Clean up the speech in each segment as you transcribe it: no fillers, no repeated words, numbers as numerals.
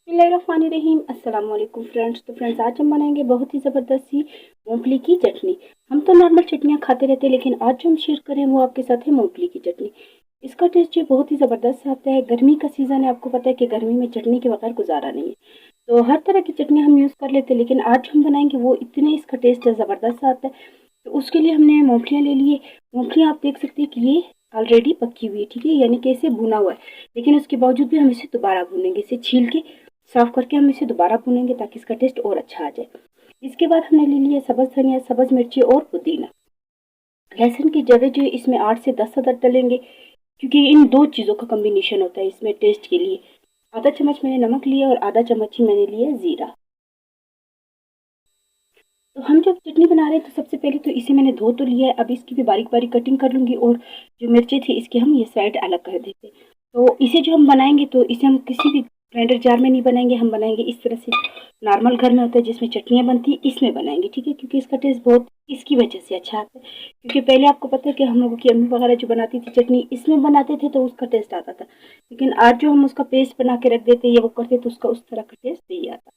बिस्मिल्लाहिर्रहमानिर्रहीम। अस्सलाम वालेकुम फ्रेंड्स। तो फ्रेंड्स, आज हम बनाएंगे बहुत ही ज़बरदस्त सी मूंगफली की चटनी। हम तो नॉर्मल चटनियाँ खाते रहते हैं, लेकिन आज जो हम शेयर करें वो आपके साथ है मूंगफली की चटनी। इसका टेस्ट जो बहुत ही ज़बरदस्त आता है। गर्मी का सीज़न है, आपको पता है कि गर्मी में चटनी के बगैर गुजारा नहीं है। तो हर तरह की चटनी हम यूज़ कर लेते हैं, लेकिन आज हम बनाएंगे वो इतने इसका टेस्ट ज़बरदस्त आता है। तो उसके लिए हमने मूंगफलियाँ ले लिए। मूंगफलियाँ आप देख सकते हैं कि ये ऑलरेडी पकी हुई है, ठीक है, यानी कि इसे भुना हुआ है। लेकिन उसके बावजूद भी हम इसे दोबारा भूनेंगे, इसे छील के साफ करके हम इसे दोबारा भूनेंगे ताकि इसका टेस्ट और अच्छा आ जाए। इसके बाद हमने ले लिया सब्ज धनिया, सब्ज मिर्ची और पुदीना। लहसुन की जगह जो है इसमें 8 से 10 अदद डलेंगे, क्योंकि इन दो चीज़ों का कम्बिनेशन होता है इसमें टेस्ट के लिए। आधा चम्मच मैंने नमक लिया और आधा चम्मच ही मैंने लिया ज़ीरा। तो हम जब चटनी बना रहे हैं तो सबसे पहले तो इसे मैंने धो तो लिया है। अब इसकी भी बारीक बारीक कटिंग कर लूँगी और जो मिर्ची थी इसकी हम ये साइड अलग कर देते हैं। तो इसे जो हम बनाएंगे तो इसे हम किसी भी ग्राइंडर जार में नहीं बनाएंगे, हम बनाएंगे इस तरह से नॉर्मल घर में होता है जिसमें चटनियाँ बनती है, इसमें बनाएंगे, ठीक है, क्योंकि इसका टेस्ट बहुत इसकी वजह से अच्छा आता है। क्योंकि पहले आपको पता है कि हम लोगों की अम्मी वगैरह जो बनाती थी चटनी इसमें बनाते थे तो उसका टेस्ट आता था, लेकिन आज जो हम उसका पेस्ट बना के रख देते या वो करते तो उसका उस तरह का टेस्ट नहीं आता।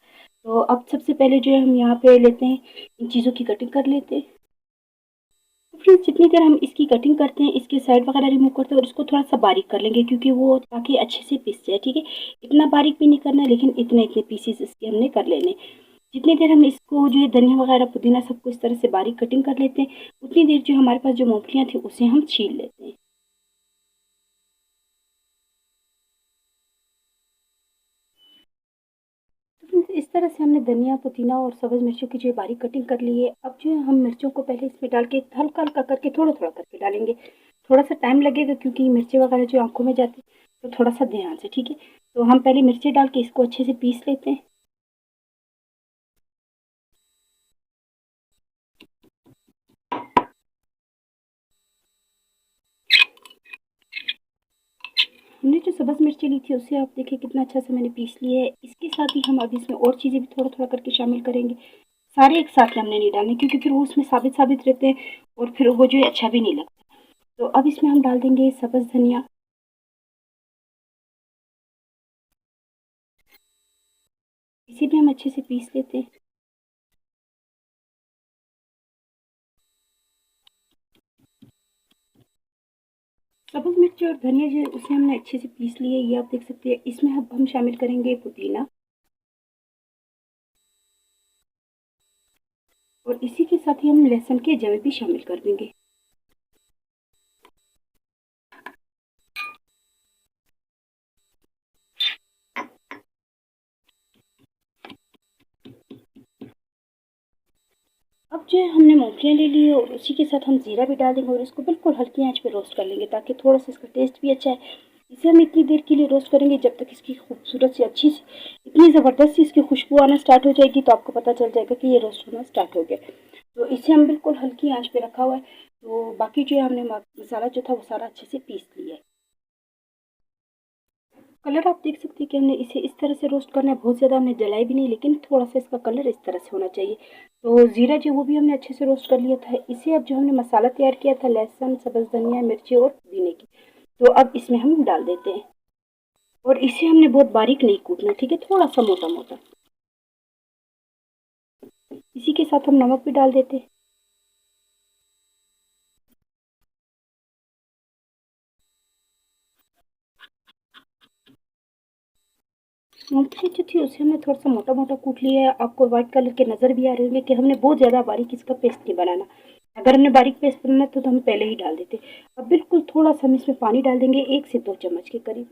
तो अब सबसे पहले जो है हम यहाँ पे लेते हैं, इन चीज़ों की कटिंग कर लेते हैं। तो फ्रेंड्स, जितनी देर हम इसकी कटिंग करते हैं इसके साइड वगैरह रिमूव करते हैं और इसको थोड़ा सा बारीक कर लेंगे, क्योंकि वो ताकि अच्छे से पिस जाए, ठीक है। इतना बारीक भी नहीं करना है, लेकिन इतने इतने पीसीस इसके हमने कर लेने। जितनी देर हम इसको जो है धनिया वगैरह पुदीना सबको इस तरह से बारीक कटिंग कर लेते हैं, उतनी देर जो हमारे पास जो मूंगफलियाँ थी उसे हम छील लेते हैं। तो इस तरह से हमने धनिया पुदीना और सब्ज़ मिर्चों की जो बारीक कटिंग कर ली है। अब जो है हम मिर्चों को पहले इसमें डाल के हल्का हल्का करके थोड़ा थोड़ा करके डालेंगे। थोड़ा सा टाइम लगेगा क्योंकि मिर्ची वगैरह जो आंखों में जाती है, तो थोड़ा सा ध्यान से, ठीक है। तो हम पहले मिर्ची डाल के इसको अच्छे से पीस लेते हैं। हमने जो सब्ज़ मिर्ची ली थी उसे आप देखिए कितना अच्छा से मैंने पीस लिया है। इसके साथ ही हम अब इसमें और चीज़ें भी थोड़ा थोड़ा करके शामिल करेंगे। सारे एक साथ हमने नहीं डालने, क्योंकि फिर वो उसमें साबित साबित रहते हैं और फिर वो जो है अच्छा भी नहीं लगता। तो अब इसमें हम डाल देंगे सब्ज़ धनिया। इसे भी हम अच्छे से पीस लेते हैं। सब्ज़ मिर्ची और धनिया जो है उसे हमने अच्छे से पीस लिया है, ये आप देख सकते हैं। इसमें अब हम शामिल करेंगे पुदीना और इसी के साथ ही हम लहसुन के जवे भी शामिल कर देंगे। अब जो है हमने मूंगफलियाँ ले ली है और उसी के साथ हम ज़ीरा भी डाल देंगे और इसको बिल्कुल हल्की आंच पे रोस्ट कर लेंगे ताकि थोड़ा सा इसका टेस्ट भी अच्छा है। इसे हम इतनी देर के लिए रोस्ट करेंगे जब तक इसकी खूबसूरत सी अच्छी सी इतनी ज़बरदस्त सी इसकी खुशबू आना स्टार्ट हो जाएगी, तो आपको पता चल जाएगा कि ये रोस्ट होना स्टार्ट हो गया। तो इसे हम बिल्कुल हल्की आंच पे रखा हुआ है। तो बाकी जो है हमने मसाला जो था वो सारा अच्छे से पीस लिया है। कलर आप देख सकते हैं कि हमने इसे इस तरह से रोस्ट करना है, बहुत ज़्यादा हमने जलाई भी नहीं, लेकिन थोड़ा सा इसका कलर इस तरह से होना चाहिए। तो ज़ीरा जो वो भी हमने अच्छे से रोस्ट कर लिया था। इसे अब जो हमने मसाला तैयार किया था लहसुन सब्ज़ धनिया मिर्ची और पुदीने की, तो अब इसमें हम डाल देते हैं। और इसे हमने बहुत बारीक नहीं कूटना, ठीक है, थोड़ा सा मोटा मोटा। इसी के साथ हम नमक भी डाल देते हैं। मूंगफली जो थी उसे हमने थोड़ा सा मोटा मोटा कूट लिया है। आपको व्हाइट कलर के नज़र भी आ रहे होंगे कि हमने बहुत ज़्यादा बारीक इसका पेस्ट नहीं बनाना। अगर हमने बारीक पेस्ट बनाना तो हम पहले ही डाल देते। अब बिल्कुल थोड़ा सा हम इसमें पानी डाल देंगे, 1 से 2 चम्मच के करीब।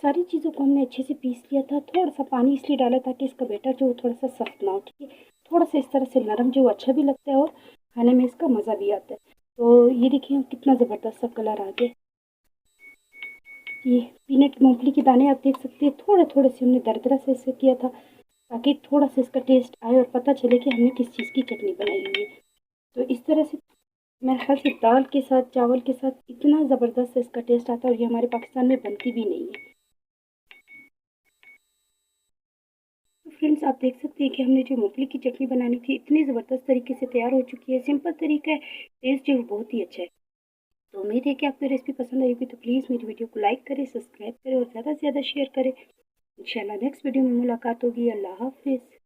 सारी चीज़ों को हमने अच्छे से पीस लिया था। थोड़ा सा पानी इसलिए डाला ताकि इसका बैटर जो थोड़ा सा सख्त ना हो, ठीक है, थोड़ा सा इस तरह से नरम जो अच्छा भी लगता है और खाने में इसका मज़ा भी आता है। तो ये देखिए कितना ज़बरदस्त सा कलर आ गया। ये पीनट मूंगफली के दाने आप देख सकते हैं, थोड़े थोड़े से हमने दरदरा से इसे किया था ताकि थोड़ा सा इसका टेस्ट आए और पता चले कि हमने किस चीज़ की चटनी बनाई हुई है। तो इस तरह से मेरे ख्याल से दाल के साथ चावल के साथ इतना ज़बरदस्त इसका टेस्ट आता है, और ये हमारे पाकिस्तान में बनती भी नहीं है। तो फ्रेंड्स, आप देख सकते हैं कि हमने जो मूंगफली की चटनी बनानी थी इतनी ज़बरदस्त तरीके से तैयार हो चुकी है। सिंपल तरीका है, टेस्ट जो है बहुत ही अच्छा है। तो उम्मीद है कि आपको रेसिपी पसंद आई होगी, तो प्लीज़ मेरी वीडियो को लाइक करें, सब्सक्राइब करें और ज़्यादा से ज़्यादा शेयर करें। इंशाल्लाह नेक्स्ट वीडियो में मुलाकात होगी। अल्लाह हाफ़िज़।